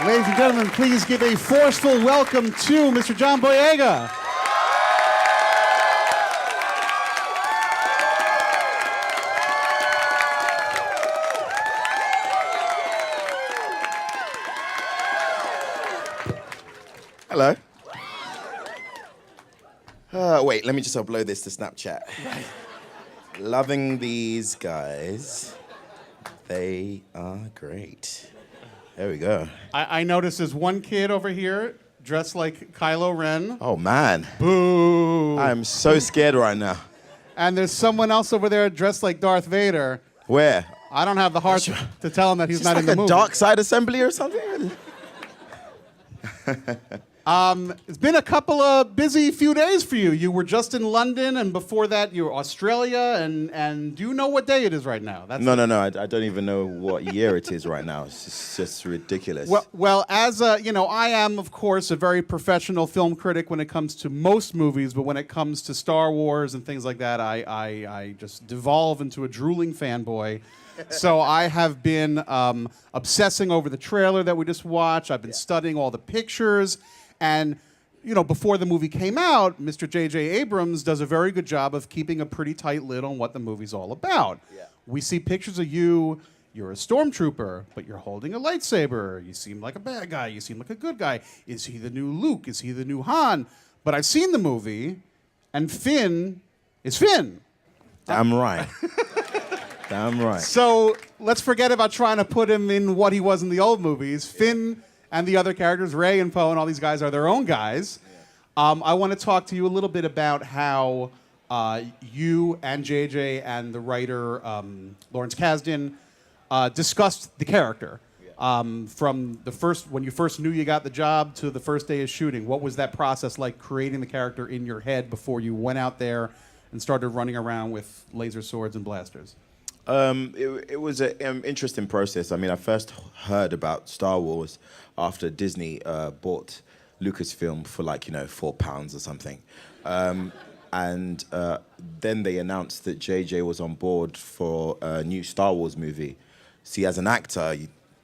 Ladies and gentlemen, please give a forceful welcome to Mr. John Boyega. Hello. Wait, let me just upload this to Snapchat. Right. Loving these guys. They are great. There we go. I noticed there's one kid over here dressed like Kylo Ren. Oh, man. Boo. I'm so scared right now. And there's someone else over there dressed like Darth Vader. Where? I don't have the heart to tell him that he's not like in the movie. Dark Side Assembly or something? It's been a couple of busy few days for you. You were just in London, and before that, you were Australia. And do you know what day it is right now? No. I don't even know what year it is right now. It's just ridiculous. Well, as I am, of course, a very professional film critic when it comes to most movies, but when it comes to Star Wars and things like that, I just devolve into a drooling fanboy. So I have been obsessing over the trailer that we just watched. I've been studying all the pictures. And, before the movie came out, Mr. J.J. Abrams does a very good job of keeping a pretty tight lid on what the movie's all about. Yeah. We see pictures of you. You're a stormtrooper, but you're holding a lightsaber. You seem like a bad guy. You seem like a good guy. Is he the new Luke? Is he the new Han? But I've seen the movie, and Finn is Finn. Damn right. Damn right. So let's forget about trying to put him in what he was in the old movies. Finn and the other characters, Rey and Poe and all these guys, are their own guys. I want to talk to you a little bit about how you and JJ and the writer Lawrence Kasdan discussed the character from when you first knew you got the job to the first day of shooting. What was that process like, creating the character in your head before you went out there and started running around with laser swords and blasters? It was an interesting process. I mean, I first heard about Star Wars after Disney bought Lucasfilm for £4 or something. And then they announced that JJ was on board for a new Star Wars movie. See, as an actor,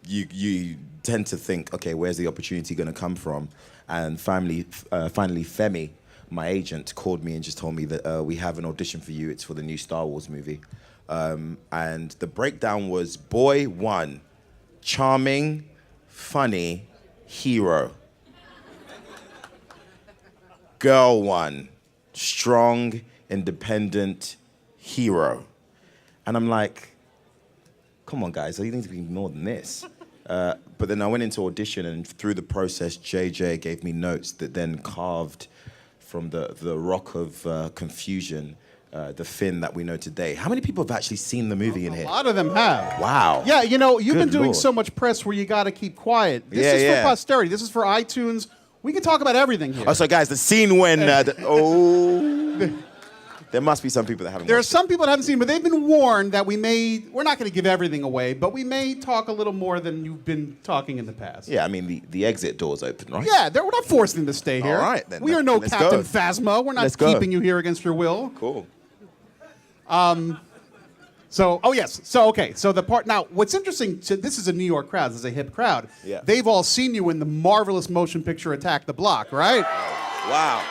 you tend to think, okay, where's the opportunity going to come from? And finally, Femi, my agent, called me and just told me that we have an audition for you. It's for the new Star Wars movie. And the breakdown was boy 1, charming, funny, hero. Girl 1, strong, independent, hero. And I'm like, come on, guys, you need to be more than this. But then I went into audition, and through the process, JJ gave me notes that then carved from the rock of confusion the Finn that we know today. How many people have actually seen the movie in here? A lot of them have. Wow. Yeah, you've Good been doing Lord. so much press where you got to keep quiet. This is for posterity. This is for iTunes. We can talk about everything here. Oh, so guys, the scene when... there must be some people that haven't There are watched some people that haven't seen, but they've been warned that we're not going to give everything away, but we may talk a little more than you've been talking in the past. Yeah, I mean, the exit door's open, right? Yeah, we're not forcing them to stay here. All right, then. We are no Let's Captain go. Phasma. We're not Let's go. keeping you here against your will. Cool. So the part now. What's interesting? This is a New York crowd. This is a hip crowd. Yeah. They've all seen you in the marvelous motion picture Attack the Block, right? Wow.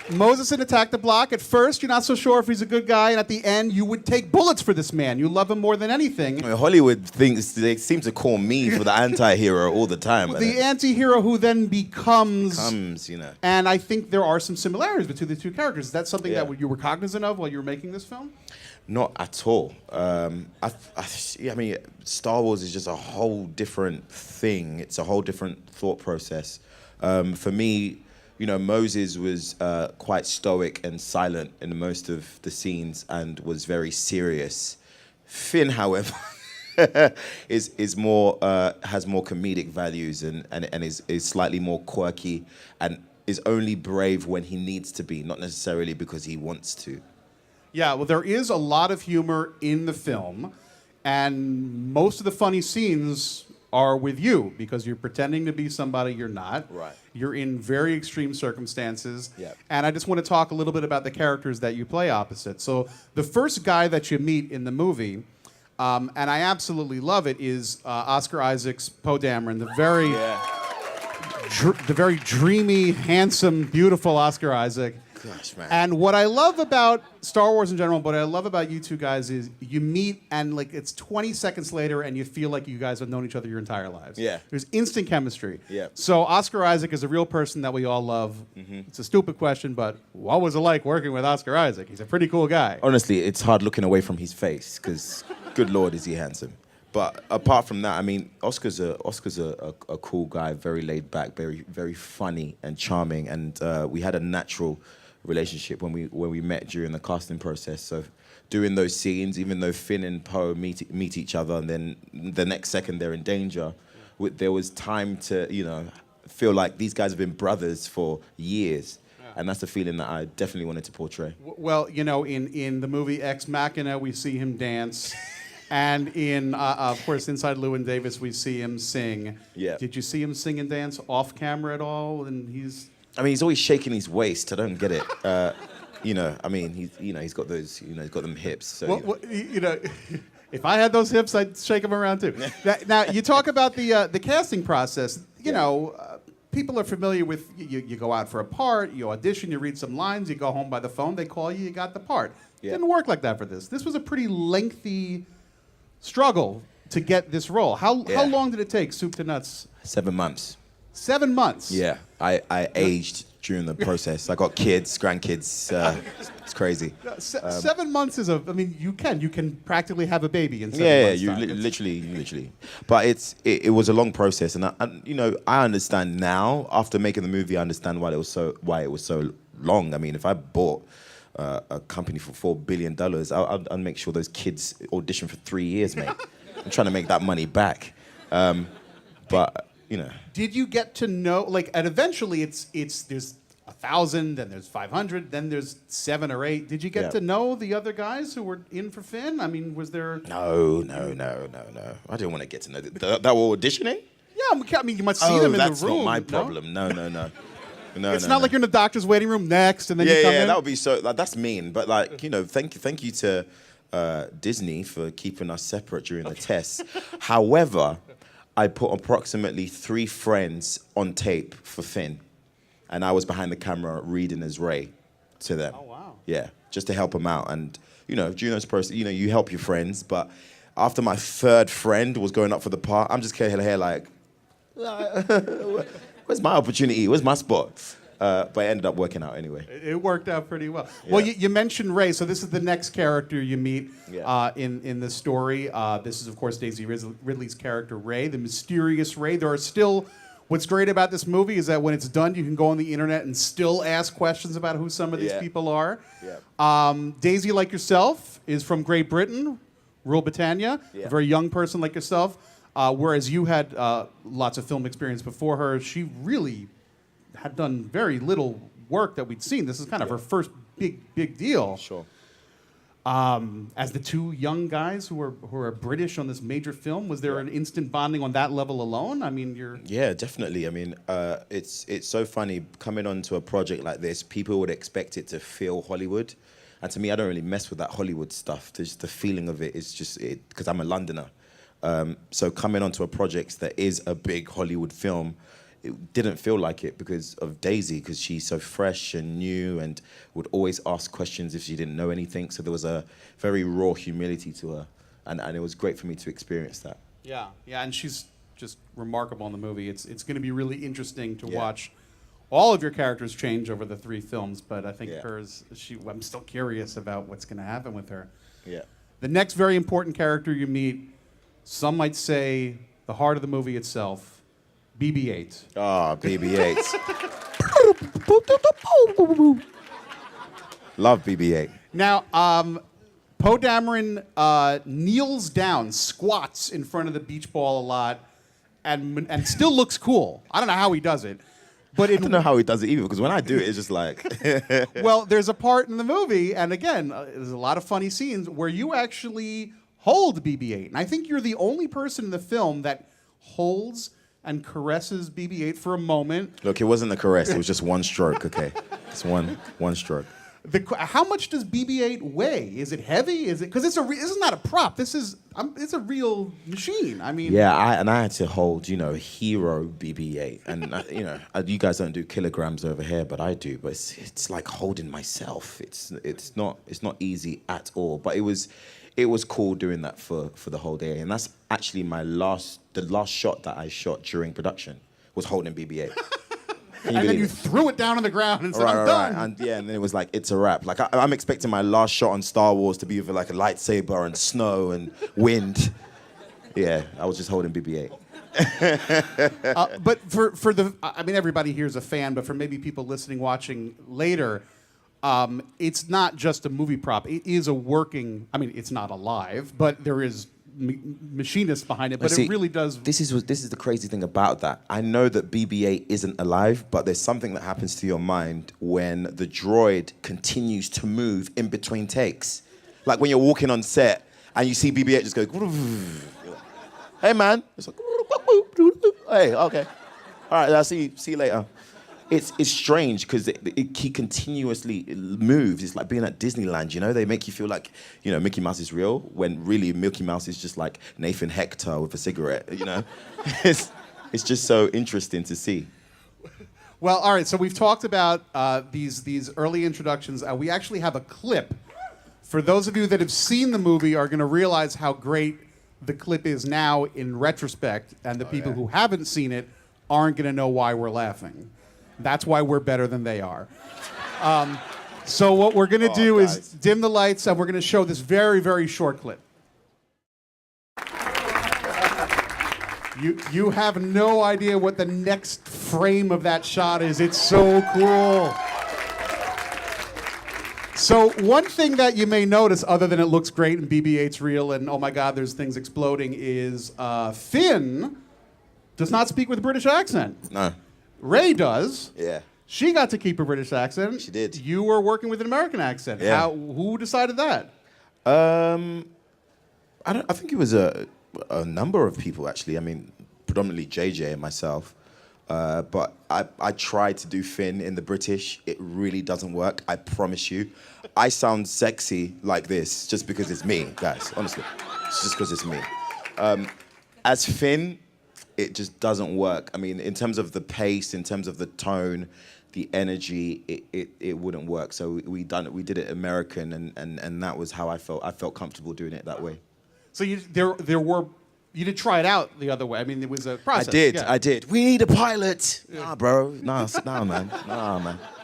Moses in Attack the Block. At first, you're not so sure if he's a good guy, and at the end, you would take bullets for this man. You love him more than anything. I mean, Hollywood thinks they seem to call me for the anti-hero all the time. The anti-hero who then becomes, And I think there are some similarities between the two characters. Is that something that you were cognizant of while you were making this film? Not at all. I mean, Star Wars is just a whole different thing. It's a whole different thought process. For me, Moses was quite stoic and silent in most of the scenes and was very serious. Finn, however, is more has more comedic values and is slightly more quirky and is only brave when he needs to be, not necessarily because he wants to. Yeah, well, there is a lot of humor in the film, and most of the funny scenes are with you because you're pretending to be somebody you're not. Right. You're in very extreme circumstances. Yep. And I just want to talk a little bit about the characters that you play opposite. So the first guy that you meet in the movie, and I absolutely love it, is Oscar Isaac's Poe Dameron, the very dreamy, handsome, beautiful Oscar Isaac. Gosh, man. And what I love about Star Wars in general, what I love about you two guys is you meet and like it's 20 seconds later and you feel like you guys have known each other your entire lives. Yeah. There's instant chemistry. Yeah. So Oscar Isaac is a real person that we all love. Mm-hmm. It's a stupid question, but what was it like working with Oscar Isaac? He's a pretty cool guy. Honestly, it's hard looking away from his face because, good Lord, is he handsome. But apart from that, I mean, Oscar's a cool guy, very laid back, very funny and charming, and we had a natural relationship when we met during the casting process. So doing those scenes, even though Finn and Poe meet each other, and then the next second they're in danger, there was time to feel like these guys have been brothers for years. And that's the feeling that I definitely wanted to portray. Well, in the movie Ex Machina, we see him dance. And in, of course, Inside Llewyn Davis, we see him sing. Yeah. Did you see him sing and dance off camera at all? And he's always shaking his waist. I don't get it. He's got those, he's got them hips. So, if I had those hips, I'd shake them around too. Now, you talk about the casting process. People are familiar with you go out for a part, you audition, you read some lines, you go home by the phone, they call you, you got the part. Yeah. Didn't work like that for this. This was a pretty lengthy struggle to get this role. How long did it take, soup to nuts? 7 months. 7 months? Yeah, I aged during the process. I got kids, grandkids. It's crazy. 7 months is you can practically have a baby in 7 months. Yeah, literally. But it was a long process, and I understand now after making the movie. I understand why it was so long. I mean, if I bought a company for $4 billion, I'll make sure those kids audition for 3 years, mate. I'm trying to make that money back. But did you get to know and eventually it's there's 1,000, then there's 500, then there's 7 or 8. Did you get to know the other guys who were in for Finn? I mean, was there? No. I didn't want to get to know that were auditioning. Yeah, I mean you might see them in the room. That's not my problem. No. It's not like you're in the doctor's waiting room next, and then you come in. That would be so. That's mean. But thank you to Disney for keeping us separate during the tests. However, I put approximately 3 friends on tape for Finn, and I was behind the camera reading as Ray to them. Oh wow! Yeah, just to help them out, and during this process, you help your friends. But after my 3rd friend was going up for the part, I'm just here like, where's my opportunity? Where's my spot? But it ended up working out anyway. It worked out pretty well. Yeah. Well, you mentioned Ray, so this is the next character you meet Yeah. in the story. This is, of course, Daisy Ridley's character, Ray, the mysterious Ray. There are still... What's great about this movie is that when it's done, you can go on the internet and still ask questions about who some of these people are. Yeah. Daisy, like yourself, is from Great Britain, rural Britannia, a very young person like yourself. Whereas you had lots of film experience before her, she really had done very little work that we'd seen. This is kind of her first big deal. Sure. As the 2 young guys who are British on this major film, was there an instant bonding on that level alone? I mean, Yeah, definitely. I mean, it's so funny coming onto a project like this. People would expect it to feel Hollywood, and to me, I don't really mess with that Hollywood stuff. Just the feeling of it is just because I'm a Londoner. So coming onto a project that is a big Hollywood film, it didn't feel like it because of Daisy, because she's so fresh and new and would always ask questions if she didn't know anything. So there was a very raw humility to her, and it was great for me to experience that. Yeah, and she's just remarkable in the movie. It's going to be really interesting to watch all of your characters change over the 3 films, but I think hers, I'm still curious about what's going to happen with her. Yeah. The next very important character you meet, some might say the heart of the movie itself, BB-8. Ah, BB-8. Love BB-8. Now, Poe Dameron kneels down, squats in front of the beach ball a lot, and still looks cool. I don't know how he does it. But I don't know how he does it either, because when I do it, it's just like... Well, there's a part in the movie, and again, there's a lot of funny scenes, where you actually hold BB-8. And I think you're the only person in the film that holds and caresses BB-8 for a moment. Look, it wasn't a caress. It was just one stroke, okay? It's one stroke. How much does BB-8 weigh? Is it heavy? Is it because this is not a prop? It's a real machine. I mean, Yeah, I had to hold, hero BB-8, and you guys don't do kilograms over here, but I do. But it's like holding myself. It's not easy at all. But it was cool doing that for the whole day, and that's actually the last shot that I shot during production was holding BB-8. And then you threw it down on the ground and said, I'm done. And then it was like, it's a wrap. Like, I'm expecting my last shot on Star Wars to be with like a lightsaber and snow and wind. Yeah, I was just holding BB-8. But everybody here is a fan, but for maybe people listening, watching later, it's not just a movie prop. It is a working, it's not alive, but there is machinists behind it, but it really does. This is the crazy thing about that. I know that BB-8 isn't alive, but there's something that happens to your mind when the droid continues to move in between takes. Like when you're walking on set and you see BB-8 just go, hey man, it's like, hey, okay, all right, I'll see you later. It's strange because he continuously moves. It's like being at Disneyland, They make you feel like, Mickey Mouse is real when really Mickey Mouse is just like Nathan Hector with a cigarette, It's just so interesting to see. Well, all right, so we've talked about these early introductions. We actually have a clip. For those of you that have seen the movie are going to realize how great the clip is now in retrospect, and the people who haven't seen it aren't going to know why we're laughing. That's why we're better than they are. So what we're going to do is dim the lights, and we're going to show this very, very short clip. You have no idea what the next frame of that shot is. It's so cool. So one thing that you may notice, other than it looks great and BB-8's real and, oh my God, there's things exploding, is Finn does not speak with a British accent. No. Ray does. Yeah. She got to keep her British accent. She did. You were working with an American accent. Yeah. Who decided that? I think it was a number of people, actually. Predominantly JJ and myself. But I tried to do Finn in the British. It really doesn't work, I promise you. I sound sexy like this just because it's me, guys, honestly. It's just because it's me. As Finn, it just doesn't work. In terms of the pace, in terms of the tone, the energy, it wouldn't work. So we did it American, and that was how I felt. I felt comfortable doing it that way. So you did try it out the other way. It was a process. I did. We need a pilot. Yeah. Nah, bro. Nah, man.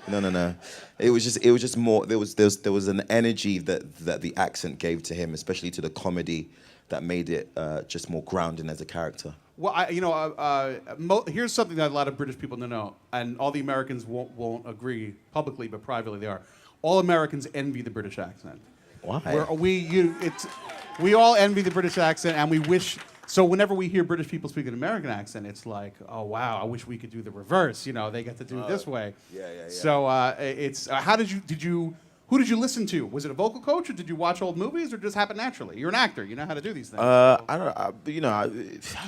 No. It was just more. There was an energy that the accent gave to him, especially to the comedy, that made it just more grounding as a character. Well, here's something that a lot of British people don't know, and all the Americans won't agree publicly, but privately they are. All Americans envy the British accent. Why? We all envy the British accent, and we wish. So whenever we hear British people speak an American accent, it's like, oh wow, I wish we could do the reverse. They get to do it this way. Yeah. So it's who did you listen to? Was it a vocal coach, or did you watch old movies, or just happen naturally? You're an actor, you know how to do these things. I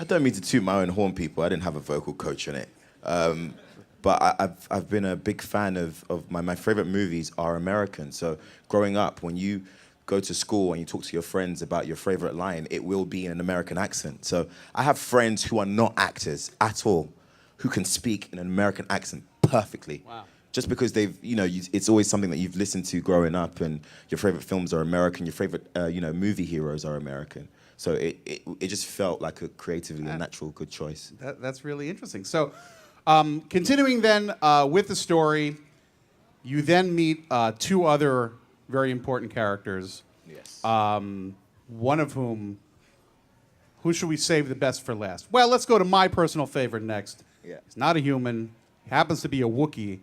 don't mean to toot my own horn, people. I didn't have a vocal coach in it. But I've been a big fan of my favorite movies are American. So growing up, when you go to school and you talk to your friends about your favorite line, it will be in an American accent. So I have friends who are not actors at all, who can speak in an American accent perfectly. Wow. Just because it's always something that you've listened to growing up, and your favorite films are American, your favorite, movie heroes are American. So it just felt like a creatively a natural, good choice. That's really interesting. So continuing then with the story, you then meet two other very important characters. Yes. One of whom, who should we save the best for last? Well, let's go to my personal favorite next. Yeah. He's not a human. He happens to be a Wookiee,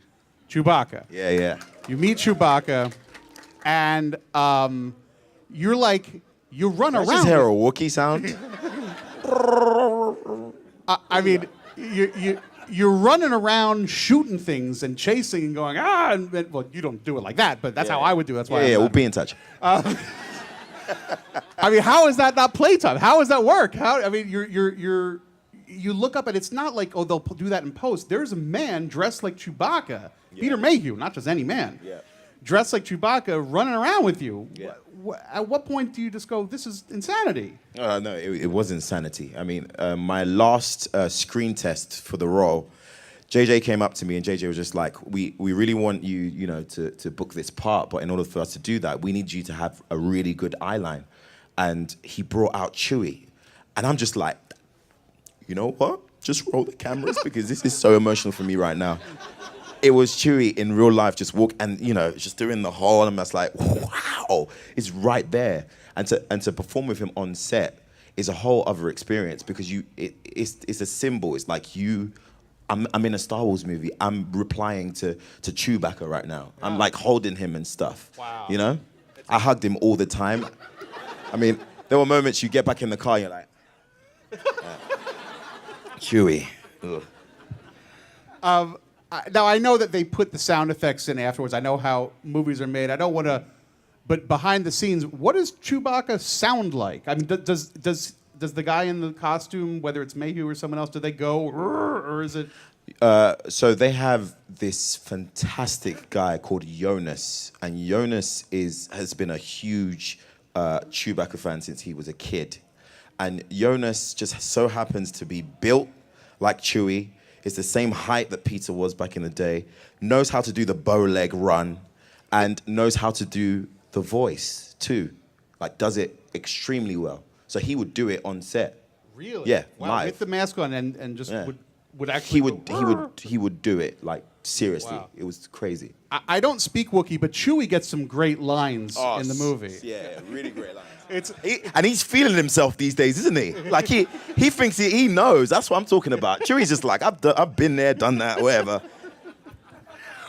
Chewbacca. Yeah. You meet Chewbacca, and you run around. Does his hair a Wookiee sound? You're running around shooting things and chasing and going, and well, you don't do it like that, but that's how I would do it. That's why. Yeah, we'll be in touch. How is that not playtime? How does that work? You look up and it's not like, they'll do that in post. There's a man dressed like Chewbacca, Peter Mayhew, not just any man, dressed like Chewbacca running around with you. Yeah. At what point do you just go, this is insanity? No, it was insanity. I mean, my last screen test for the role, JJ came up to me and JJ was just like, we really want you, you know, to book this part, but in order for us to do that, we need you to have a really good eye line. And he brought out Chewie. And I'm just like, you know what? Just roll the cameras because this is so emotional for me right now. It was Chewie in real life, just walk and, you know, just doing the whole, and I was like, wow, it's right there. And to perform with him on set is a whole other experience because it's a symbol. It's like I'm in a Star Wars movie. I'm replying to Chewbacca right now. Yeah. I'm like holding him and stuff. Wow. You know? I hugged him all the time. I mean, there were moments you get back in the car and you're like, Chewie. Now, I know that they put the sound effects in afterwards. I know how movies are made. I don't want to, but behind the scenes, what does Chewbacca sound like? I mean, does the guy in the costume, whether it's Mayhew or someone else, do they go, or is it? So they have this fantastic guy called Jonas, and Jonas has been a huge Chewbacca fan since he was a kid. And Jonas just so happens to be built like Chewie, is the same height that Peter was back in the day, knows how to do the bow leg run, and knows how to do the voice too. Like, does it extremely well. So he would do it on set. Really? Yeah, wow, live. with the mask on and just would actually he would do it, like, seriously. Wow. It was crazy. I don't speak Wookiee, but Chewie gets some great lines in the movie. Yeah, really great lines. And he's feeling himself these days, isn't he? Like he thinks he knows. That's what I'm talking about. Chewie's just like, I've been there, done that, whatever.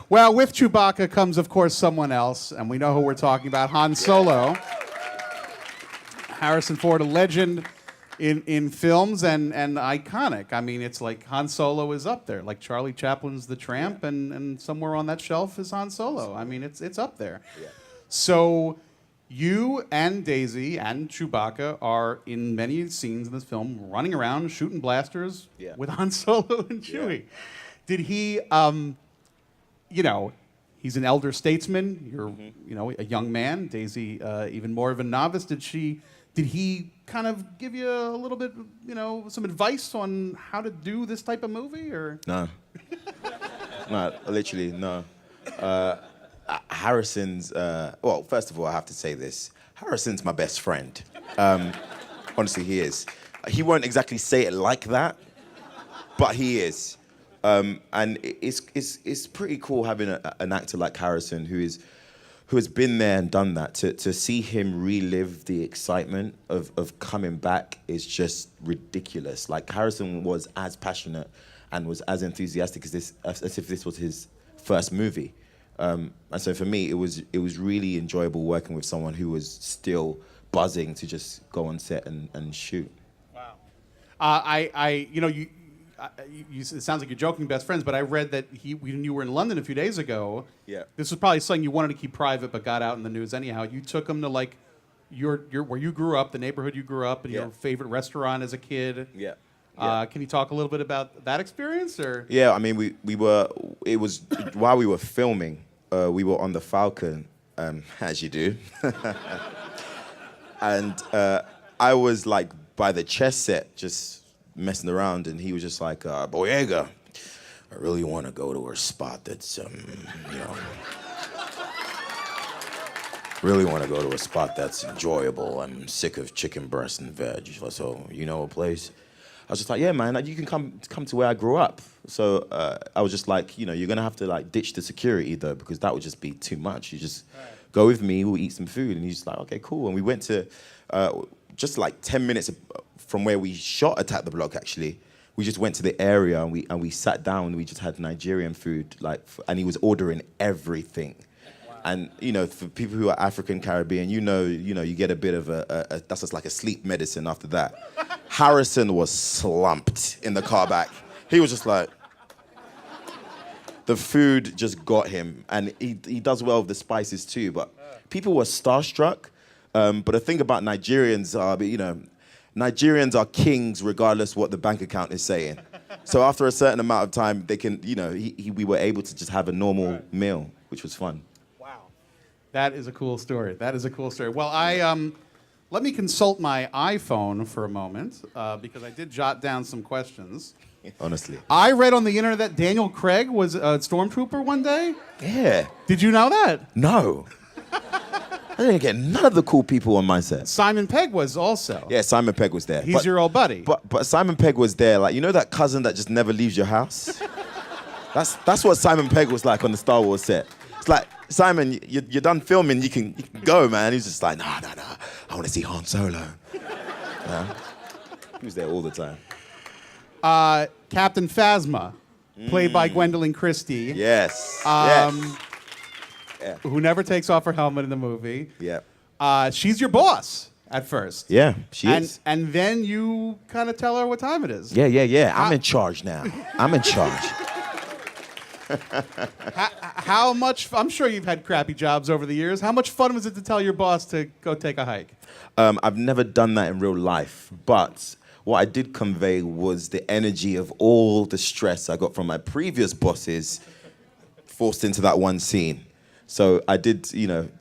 Well, with Chewbacca comes, of course, someone else, and we know who we're talking about, Han Solo. Harrison Ford, a legend in films and iconic. I mean, it's like Han Solo is up there. Like Charlie Chaplin's The Tramp, and somewhere on that shelf is Han Solo. I mean, it's up there. Yeah. So you and Daisy and Chewbacca are in many scenes in this film running around shooting blasters with Han Solo and Chewie. Yeah. Did he, you know, he's an elder statesman. You're, you know, a young man. Daisy, even more of a novice. Did he kind of give you a little bit, you know, some advice on how to do this type of movie, or? No. No, literally, no. Harrison's, well, first of all, I have to say this. Harrison's my best friend. Honestly, he is. He won't exactly say it like that, but he is. And it's pretty cool having an actor like Harrison who has been there and done that. To see him relive the excitement of coming back is just ridiculous. Like, Harrison was as passionate and was as enthusiastic as if this was his first movie. And so for me, it was really enjoyable working with someone who was still buzzing to just go on set and shoot. Wow. You know, it sounds like you're joking best friends, but I read that when you were in London a few days ago, this was probably something you wanted to keep private but got out in the news anyhow. You took him to, like, your where you grew up, the neighborhood you grew up, and your favorite restaurant as a kid. Yeah. Can you talk a little bit about that experience, or? Yeah, I mean, it was while we were filming, we were on the Falcon, as you do. And I was, like, by the chess set, just messing around, and he was just like, Boyega, I really want to go to a spot that's, you know, really want to go to a spot that's enjoyable. I'm sick of chicken breast and veg. So, you know a place? I was just like, yeah, man, you can come to where I grew up. So I was just like, you know, you're going to have to, like, ditch the security, though, because that would just be too much. You just go with me, we'll eat some food. And he's just like, okay, cool. And we went to just like 10 minutes from where we shot Attack the Block, actually. We just went to the area and we sat down and we just had Nigerian food, and he was ordering everything. Wow. And, you know, for people who are African Caribbean, you know, you get a bit of that's just like a sleep medicine after that. Harrison was slumped in the car back. He was just like, the food just got him, and he does well with the spices too. But people were starstruck. But the thing about Nigerians are, you know, Nigerians are kings regardless what the bank account is saying. So after a certain amount of time, they can, you know, we were able to just have a normal meal, which was fun. Wow. That is a cool story. That is a cool story. Well, let me consult my iPhone for a moment because I did jot down some questions. Honestly. I read on the internet that Daniel Craig was a stormtrooper one day. Yeah. Did you know that? No. I didn't get none of the cool people on my set. Simon Pegg was also. Yeah, Simon Pegg was there. He's your old buddy. But Simon Pegg was there, like, you know that cousin that just never leaves your house? That's what Simon Pegg was like on the Star Wars set. It's like, Simon, you're done filming, you can go, man. He's just like, no, I want to see Han Solo. Yeah. He was there all the time. Captain Phasma, played by Gwendolyn Christie. Yes. Yes. Yeah. Who never takes off her helmet in the movie. Yeah. She's your boss at first. Yeah, she is. And then you kind of tell her what time it is. Yeah. I'm in charge now. I'm in charge. How much? I'm sure you've had crappy jobs over the years. How much fun was it to tell your boss to go take a hike? I've never done that in real life, but what I did convey was the energy of all the stress I got from my previous bosses forced into that one scene. So I did,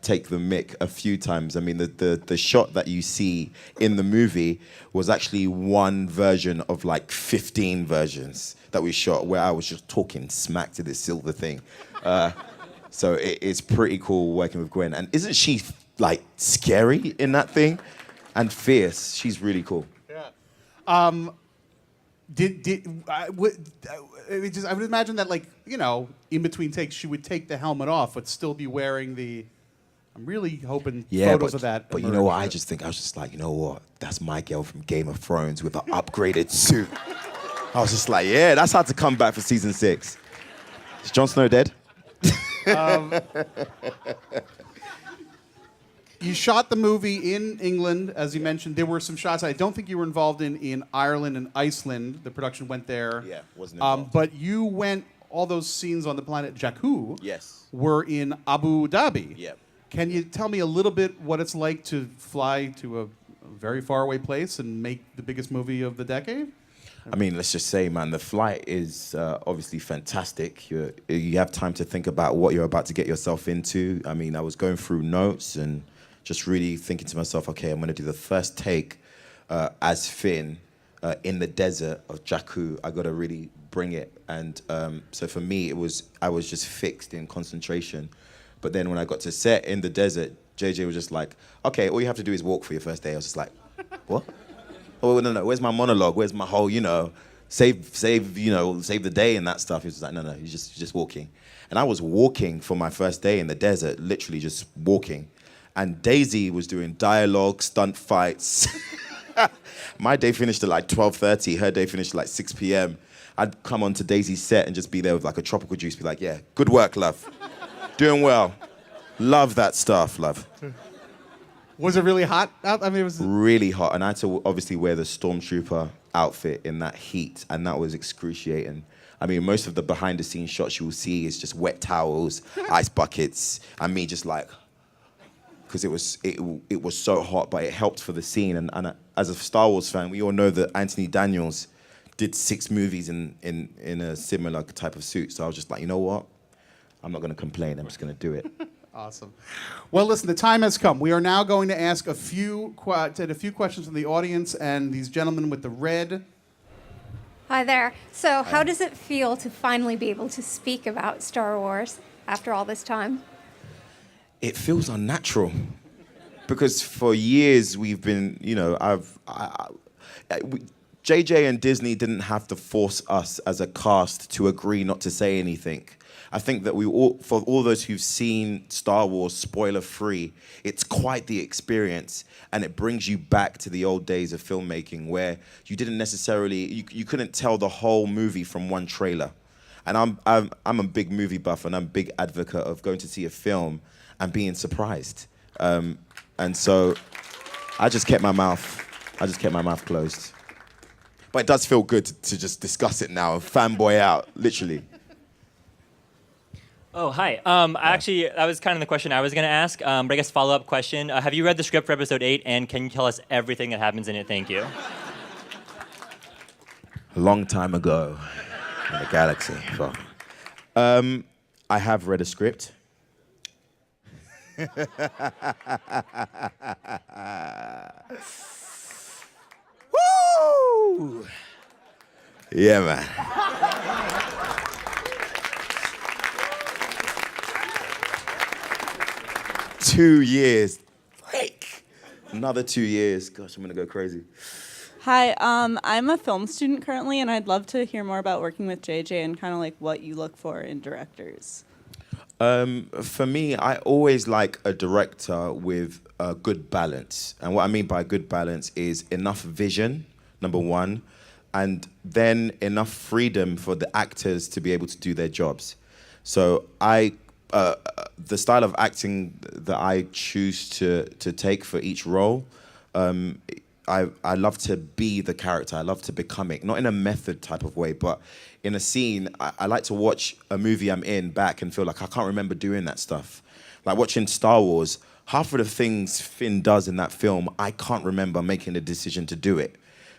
take the mick a few times. I mean, the shot that you see in the movie was actually one version of like 15 versions that we shot where I was just talking smack to this silver thing. So it's pretty cool working with Gwen. And isn't she like scary in that thing? And fierce. She's really cool. Yeah. I would imagine that, like, in between takes, she would take the helmet off, but still be wearing the. I'm really hoping photos of that. But you know what? I was just like, you know what? That's my girl from Game of Thrones with an upgraded suit. I was just like, yeah, that's hard to come back for season 6. Is Jon Snow dead? You shot the movie in England, as you mentioned. There were some shots I don't think you were involved in Ireland and Iceland. The production went there. Yeah, wasn't involved. But you went, all those scenes on the planet Jakku were in Abu Dhabi. Yeah. Can you tell me a little bit what it's like to fly to a very faraway place and make the biggest movie of the decade? I mean, let's just say, man, the flight is obviously fantastic. You have time to think about what you're about to get yourself into. I mean, I was going through notes and just really thinking to myself, okay, I'm going to do the first take as Finn in the desert of Jakku. I got to really bring it. And so for me, I was just fixed in concentration. But then when I got to set in the desert, JJ was just like, okay, all you have to do is walk for your first day. I was just like, what? Oh, no, where's my monologue? Where's my whole, save the day and that stuff? He was like, no, you're just walking. And I was walking for my first day in the desert, literally just walking. And Daisy was doing dialogue, stunt fights. My day finished at like 12:30. Her day finished at like 6 p.m. I'd come onto Daisy's set and just be there with like a tropical juice, be like, yeah, good work, love. Doing well. Love that stuff, love. Was it really hot out? I mean, it was really hot. And I had to obviously wear the Stormtrooper outfit in that heat, and that was excruciating. I mean, most of the behind-the-scenes shots you will see is just wet towels, ice buckets, and me just like, because it was so hot, but it helped for the scene. And as a Star Wars fan, we all know that Anthony Daniels did 6 movies in a similar type of suit. So I was just like, you know what? I'm not going to complain. I'm just going to do it. Awesome. Well, listen, the time has come. We are now going to ask a few questions from the audience, and these gentlemen with the red. Hi there. So how does it feel to finally be able to speak about Star Wars after all this time? It feels unnatural. Because for years we've been, JJ and Disney didn't have to force us as a cast to agree not to say anything. I think that for all those who've seen Star Wars spoiler-free, it's quite the experience, and it brings you back to the old days of filmmaking where you didn't necessarily, you couldn't tell the whole movie from one trailer. And I'm a big movie buff, and I'm a big advocate of going to see a film and being surprised. And so I just kept my mouth closed. But it does feel good to just discuss it now and fanboy out, literally. Oh, hi. Actually, that was kind of the question I was going to ask, but I guess follow-up question. Have you read the script for episode 8, and can you tell us everything that happens in it? Thank you. A long time ago in the galaxy. I have read a script. Woo! Yeah, man. Two years. Break. Another 2 years. Gosh, I'm gonna go crazy. Hi, I'm a film student currently, and I'd love to hear more about working with JJ and kind of like what you look for in directors. For me, I always like a director with a good balance. And what I mean by good balance is enough vision, number one, and then enough freedom for the actors to be able to do their jobs. So the style of acting that I choose to take for each role, I love to be the character. I love to become it, not in a method type of way, but in a scene. I like to watch a movie I'm in back and feel like I can't remember doing that stuff. Like watching Star Wars, half of the things Finn does in that film, I can't remember making the decision to do it,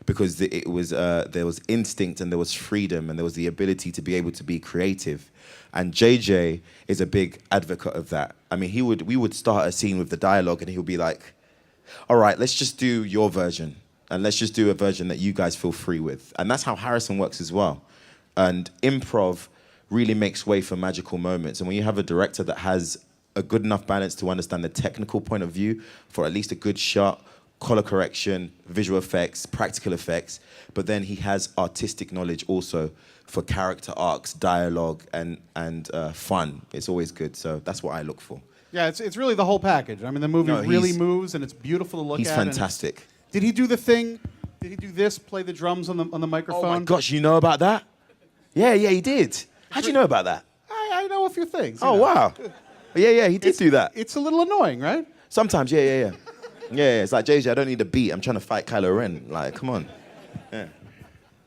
because it was there was instinct and there was freedom and there was the ability to be able to be creative. And JJ is a big advocate of that. I mean, we would start a scene with the dialogue and he would be like, all right, let's just do your version. And let's just do a version that you guys feel free with. And that's how Harrison works as well. And improv really makes way for magical moments. And when you have a director that has a good enough balance to understand the technical point of view for at least a good shot, color correction, visual effects, practical effects, but then he has artistic knowledge also for character arcs, dialogue, and fun. It's always good. So that's what I look for. Yeah, it's really the whole package. I mean, the movie really moves, and it's beautiful to look He's at. fantastic. Did he do the thing? Did he do this? Play the drums on the microphone? Oh my gosh, you know about that? Yeah, he did. How'd you know about that? I know a few things. Oh, you know. wow. Yeah, he did do that. It's a little annoying, right? Sometimes, yeah. Yeah, it's like, JJ, I don't need a beat. I'm trying to fight Kylo Ren. Like, come on. Yeah.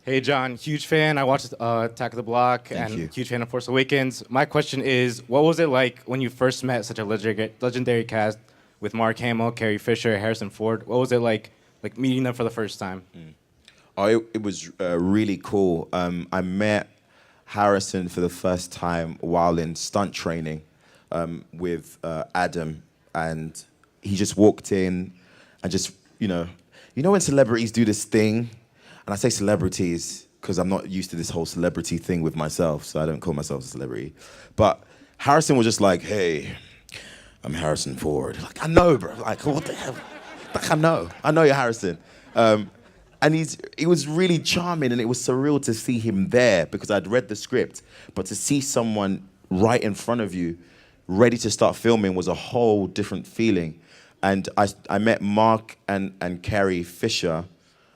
Hey, John, huge fan. I watched Attack of the Block Thank you. huge fan of Force Awakens. My question is, what was it like when you first met such a legendary cast with Mark Hamill, Carrie Fisher, Harrison Ford? What was it like meeting them for the first time? Oh, it was really cool. I met Harrison for the first time while in stunt training with Adam, and he just walked in and just, you know when celebrities do this thing, and I say celebrities because I'm not used to this whole celebrity thing with myself, so I don't call myself a celebrity. But Harrison was just like, hey, I'm Harrison Ford. Like, I know, bro. Like, what the hell? Like, I know you're Harrison. And he was really charming, and it was surreal to see him there because I'd read the script, but to see someone right in front of you ready to start filming was a whole different feeling. And I met Mark and Carrie Fisher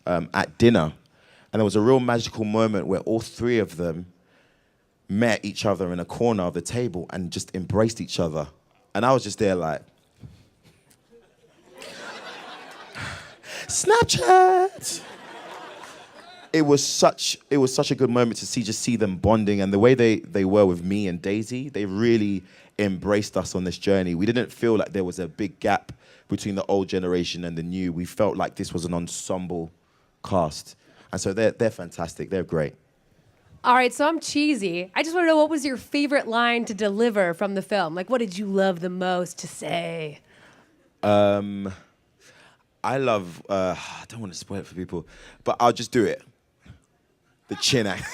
at dinner, and there was a real magical moment where all three of them met each other in a corner of the table and just embraced each other. And I was just there like, Snapchat! It was such a good moment to see them bonding, and the way they were with me and Daisy, they really embraced us on this journey. We didn't feel like there was a big gap between the old generation and the new. We felt like this was an ensemble cast. And so they're fantastic. They're great. All right, so I'm cheesy. I just want to know, what was your favorite line to deliver from the film? Like, what did you love the most to say? I love, I don't want to spoil it for people, but I'll just do it. The chin act.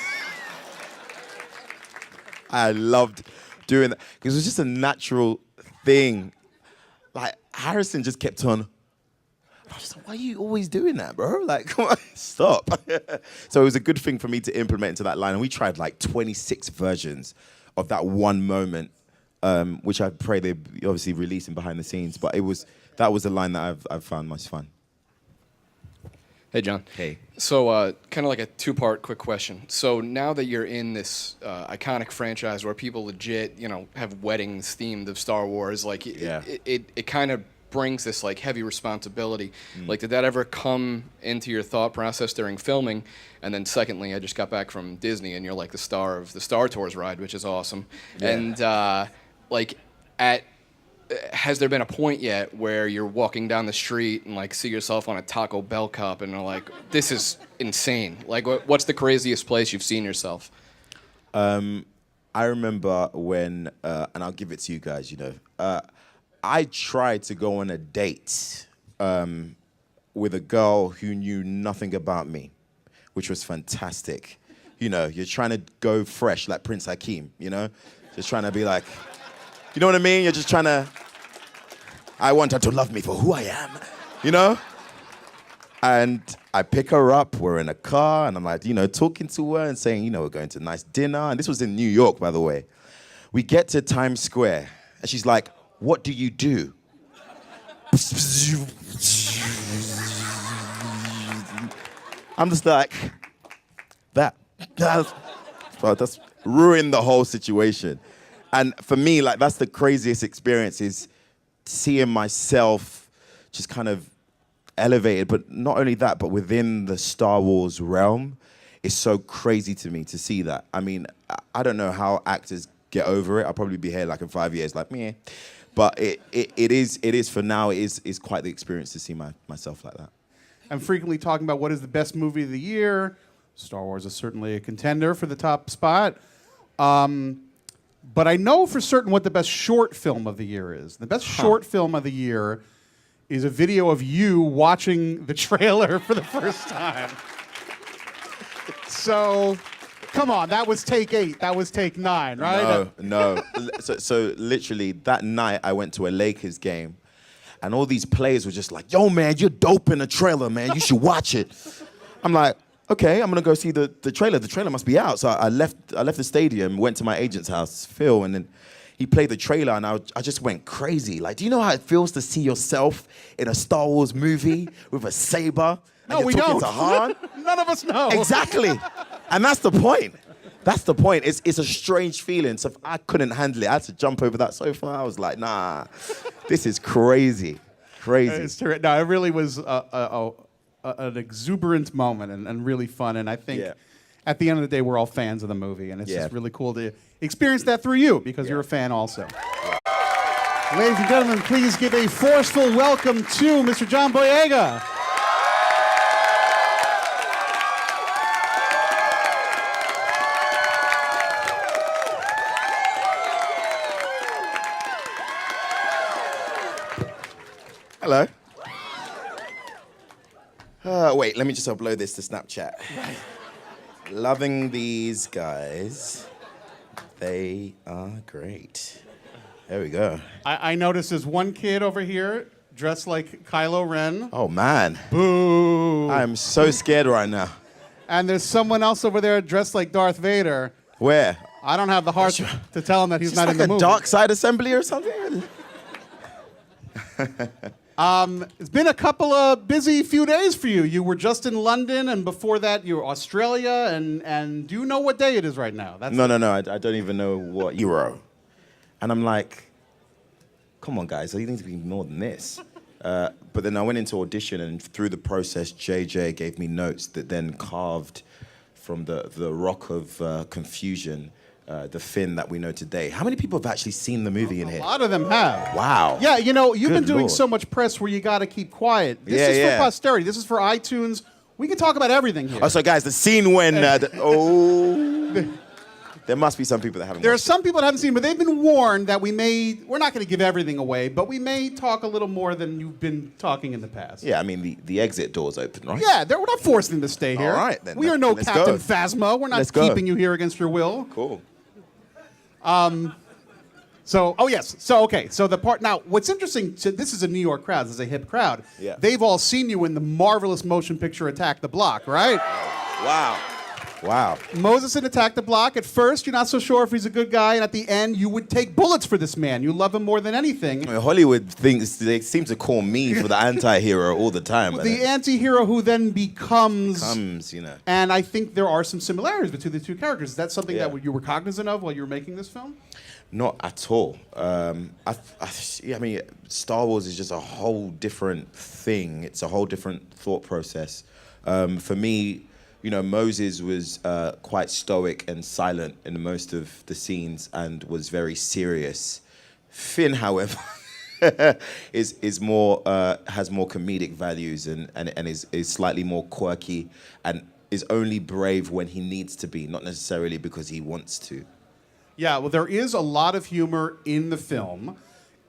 I loved doing that because it was just a natural thing. Like, Harrison just kept on, I was just like, why are you always doing that, bro? Like, come on, stop. So it was a good thing for me to implement into that line. And we tried like 26 versions of that one moment, which I pray they obviously releasing behind the scenes. But that was a line that I've found most fun. Hey, John. Hey. So kind of like a two-part quick question. So now that you're in this iconic franchise where people legit, have weddings themed of Star Wars, like it kind of brings this like heavy responsibility. Like, did that ever come into your thought process during filming? And then secondly, I just got back from Disney, and you're like the star of the Star Tours ride, which is awesome. Yeah. And has there been a point yet where you're walking down the street and like see yourself on a Taco Bell cup and are like, this is insane? Like, what's the craziest place you've seen yourself? I remember when, and I'll give it to you guys, I tried to go on a date with a girl who knew nothing about me, which was fantastic. You know, you're trying to go fresh like Prince Hakeem, you know? Just trying to be like, you know what I mean? You're just trying to, I want her to love me for who I am, you know? And I pick her up, we're in a car, and I'm like, you know, talking to her and saying, you know, we're going to a nice dinner. And this was in New York, by the way. We get to Times Square, and she's like, what do you do? I'm just like, that's ruined the whole situation. And for me, like, that's the craziest experience, is seeing myself just kind of elevated. But not only that, but within the Star Wars realm, it's so crazy to me to see that. I mean, I don't know how actors get over it. I'll probably be here like in 5 years, like, meh. But it is for now, it is quite the experience to see myself like that. I'm frequently talking about what is the best movie of the year. Star Wars is certainly a contender for the top spot. But I know for certain what the best short film of the year is. The best short film of the year is a video of you watching the trailer for the first time. So, come on, that was take 8. That was take 9, right? No. So literally that night I went to a Lakers game, and all these players were just like, yo, man, you're dope in the trailer, man. You should watch it. I'm like, okay, I'm gonna go see the trailer. The trailer must be out. So I left the stadium, went to my agent's house, Phil, and then he played the trailer, and I just went crazy. Like, do you know how it feels to see yourself in a Star Wars movie with a saber? No, we don't. To Han? None of us know. Exactly. And that's the point. That's the point. It's a strange feeling. So I couldn't handle it. I had to jump over that sofa. I was like, nah, this is crazy. Crazy. It's terrific. No, it really was an exuberant moment and really fun. And I think at the end of the day, we're all fans of the movie. And it's just really cool to experience that through you, because you're a fan also. Ladies and gentlemen, please give a forceful welcome to Mr. John Boyega. Hello. Wait, let me just upload this to Snapchat. Loving these guys. They are great. There we go. I noticed there's one kid over here dressed like Kylo Ren. Oh, man. Boo. I'm so scared right now. And there's someone else over there dressed like Darth Vader. Where? I don't have the heart to tell him that he's It's not like in the a movie. dark side assembly or something? It's been a couple of busy few days for you. You were just in London, and before that, you were Australia. And do you know what day it is right now? No. I don't even know what Euro. And I'm like, come on, guys. You need to be more than this. But then I went into audition, and through the process, JJ gave me notes that then carved from the rock of confusion the Finn that we know today. How many people have actually seen the movie in here? A lot of them have. Wow. Yeah, you know, you've been Good doing Lord. so much press where you got to keep quiet. This is for posterity. This is for iTunes. We can talk about everything here. Oh, so guys, the scene when there must be some people that haven't There are watched some people that haven't seen, but they've been warned that we're not going to give everything away, but we may talk a little more than you've been talking in the past. Yeah, I mean, the exit door's open, right? Yeah, we're not forcing them to stay here. All right, then. We are no Let's Captain go. Phasma. We're not Let's go. keeping you here against your will. Cool. So the part now. What's interesting? This is a New York crowd. This is a hip crowd. Yeah. They've all seen you in the marvelous motion picture Attack the Block, right? Wow. Moses in Attack the Block. At first, you're not so sure if he's a good guy, and at the end, you would take bullets for this man. You love him more than anything. I mean, Hollywood thinks they seem to call me for the anti-hero all the time. but The anti-hero who then becomes, you know. And I think there are some similarities between the two characters. Is that something Yeah. that you were cognizant of while you were making this film? Not at all. I mean, Star Wars is just a whole different thing. It's a whole different thought process. For me, you know, Moses was quite stoic and silent in most of the scenes and was very serious. Finn, however, is more has more comedic values and is slightly more quirky and is only brave when he needs to be, not necessarily because he wants to. Yeah, well, there is a lot of humor in the film.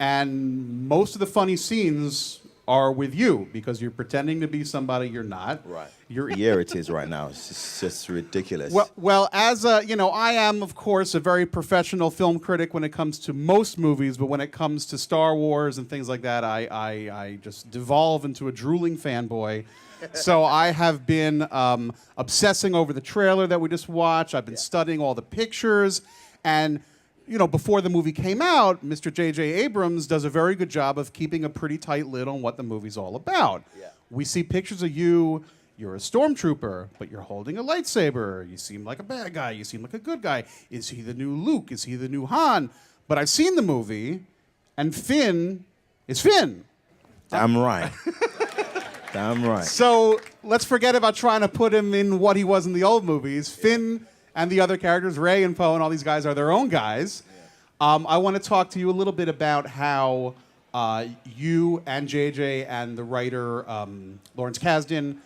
and most of the funny scenes are with you because you're pretending to be somebody you're not. Right. Yeah, it is right now. It's just ridiculous. Well, as I am, of course, a very professional film critic when it comes to most movies, but when it comes to Star Wars and things like that, I just devolve into a drooling fanboy. So I have been obsessing over the trailer that we just watched. I've been studying all the pictures, and before the movie came out, Mr. J.J. Abrams does a very good job of keeping a pretty tight lid on what the movie's all about. Yeah. We see pictures of you. You're a stormtrooper, but you're holding a lightsaber. You seem like a bad guy. You seem like a good guy. Is he the new Luke? Is he the new Han? But I've seen the movie, and Finn is Finn. Damn right. Damn right. So let's forget about trying to put him in what he was in the old movies. Finn and the other characters, Rey and Poe and all these guys, are their own guys. I want to talk to you a little bit about how you and JJ and the writer Lawrence Kasdan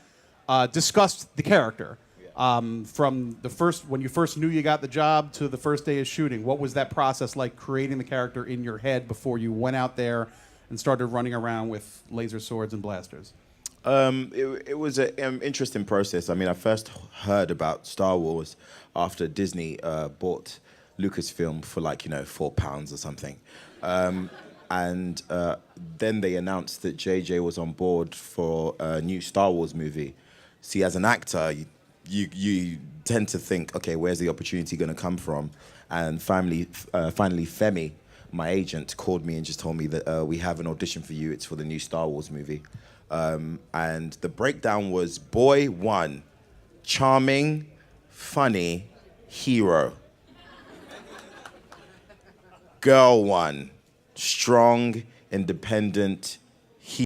discussed the character from the when you first knew you got the job to the first day of shooting. What was that process like, creating the character in your head before you went out there and started running around with laser swords and blasters? It was an interesting process. I mean, I first heard about Star Wars after Disney bought Lucasfilm for £4 or something. And then they announced that JJ was on board for a new Star Wars movie. See, as an actor, you tend to think, okay, where's the opportunity going to come from? And finally, Femi, my agent, called me and just told me that we have an audition for you. It's for the new Star Wars movie. And the breakdown was: boy 1, charming, funny, hero. Girl 1, strong, independent,